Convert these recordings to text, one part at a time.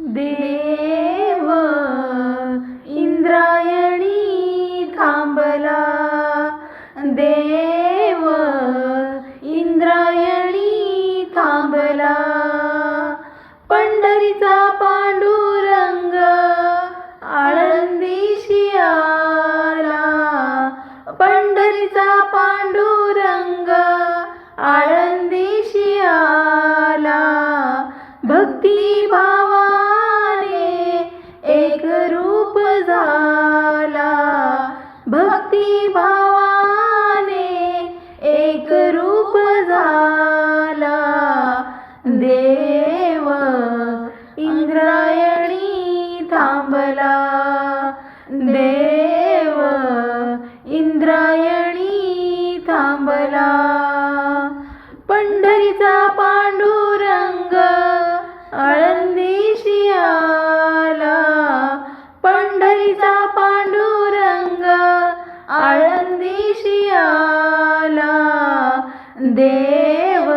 देव इंद्रायणी थांबला, देव इंद्रायणी थांबला. पंढरीचा पांडुरंग आळंदीशी आला, पंढरीचा पांडुरंग आळंदीशी आला. भक्ती भावाने एक रूप झाला, भक्ती भावाने एक रूप झाला. देव इंद्रायणी थांबला, देव इंद्रायणी थांबला. पंढरीचा पांडुरंग आळंदीशी आला, पंढरीचा पांडुरंग आळंदीशी आला. देव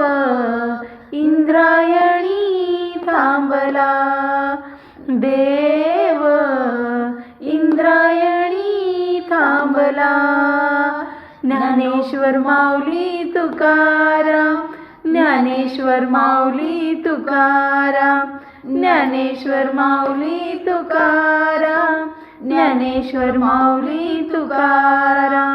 इंद्रायणी थांबला, देव इंद्रायणी थांबला. ज्ञानेश्वर माऊली तुकाराम, ज्ञानेश्वर माऊली तुकाराम, ज्ञानेश्वर माऊली तुकाराम, ज्ञानेश्वर माऊली तुकाराम.